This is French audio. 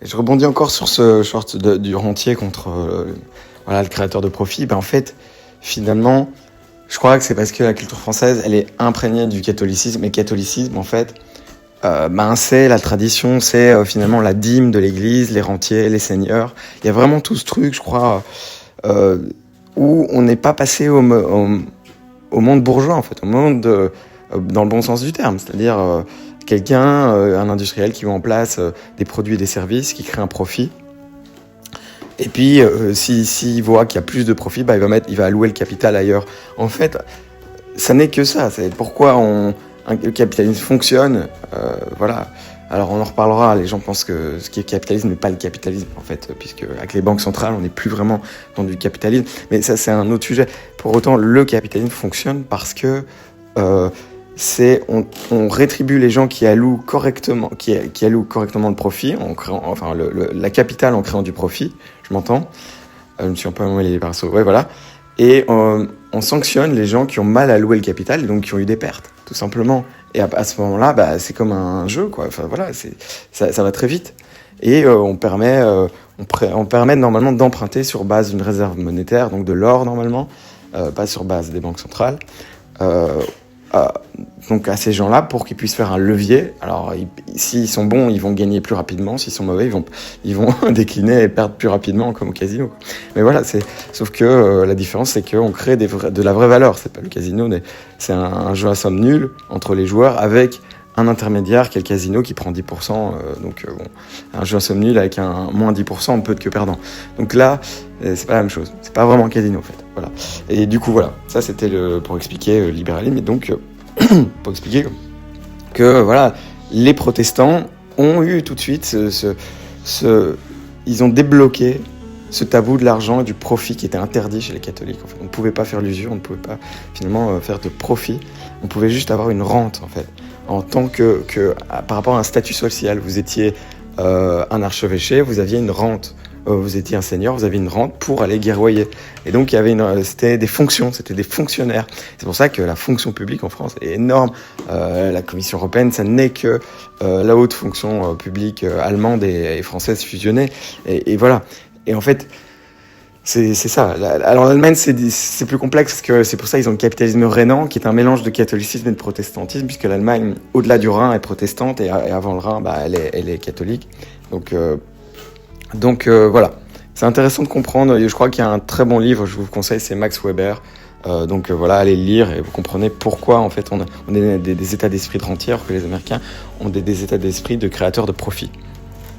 Et je rebondis encore sur ce short du rentier contre le créateur de profit. En fait, finalement, je crois que c'est parce que la culture française, elle est imprégnée du catholicisme. Et le catholicisme, en fait, c'est la tradition, c'est finalement la dîme de l'église, les rentiers, les seigneurs. Il y a vraiment tout ce truc, je crois, où on n'est pas passé au monde bourgeois, en fait, au monde dans le bon sens du terme. C'est-à-dire un industriel qui met en place des produits et des services, qui crée un profit. Et puis, s'il voit qu'il y a plus de profit, il va allouer le capital ailleurs. En fait, ça n'est que ça. C'est pourquoi le capitalisme fonctionne. Voilà. Alors, on en reparlera. Les gens pensent que ce qui est capitalisme n'est pas le capitalisme, en fait, puisque avec les banques centrales, on n'est plus vraiment dans du capitalisme. Mais ça, c'est un autre sujet. Pour autant, le capitalisme fonctionne parce que on rétribue les gens qui allouent correctement le profit, en créant, la capitale en créant du profit. Je m'entends. Je me suis un peu mêlé les pinceaux. Ouais, voilà. Et on sanctionne les gens qui ont mal alloué le capital et donc qui ont eu des pertes, tout simplement. Et à ce moment-là, c'est comme un jeu, quoi. Enfin voilà, ça va très vite. Et on permet normalement d'emprunter sur base d'une réserve monétaire, donc de l'or normalement, pas sur base des banques centrales. Donc à ces gens-là pour qu'ils puissent faire un levier. Alors s'ils sont bons, ils vont gagner plus rapidement. S'ils sont mauvais, ils vont décliner et perdre plus rapidement, comme au casino. Mais voilà, sauf que la différence, c'est qu'on crée de la vraie valeur. C'est pas le casino, c'est un jeu à somme nulle entre les joueurs avec un intermédiaire qui est le casino qui prend 10%. Un jeu à somme nulle avec un moins 10%, on peut être que perdant. Donc là, c'est pas la même chose. C'est pas vraiment un casino, en fait. Voilà. Et du coup, voilà. Ça, c'était pour expliquer libéralisme. Et donc, pour expliquer que, voilà, les protestants ont eu tout de suite ils ont débloqué ce tabou de l'argent et du profit qui était interdit chez les catholiques. En fait, on ne pouvait pas faire l'usure, on ne pouvait pas finalement faire de profit. On pouvait juste avoir une rente, en fait. En tant que par rapport à un statut social, vous étiez un archevêché, vous aviez une rente. Vous étiez un seigneur, vous aviez une rente pour aller guerroyer. Et donc, c'était des fonctions, c'était des fonctionnaires. C'est pour ça que la fonction publique en France est énorme. La Commission européenne, ça n'est que la haute fonction publique allemande et française fusionnée. Et voilà. Et en fait, c'est ça. Alors l'Allemagne, c'est plus complexe parce que c'est pour ça qu'ils ont le capitalisme rhénan, qui est un mélange de catholicisme et de protestantisme, puisque l'Allemagne, au-delà du Rhin, est protestante et avant le Rhin, elle est catholique. Donc voilà, c'est intéressant de comprendre. Je crois qu'il y a un très bon livre, je vous conseille, c'est Max Weber. Voilà, allez le lire et vous comprenez pourquoi en fait on est des états d'esprit de rentiers, alors que les Américains ont des états d'esprit de créateurs de profit.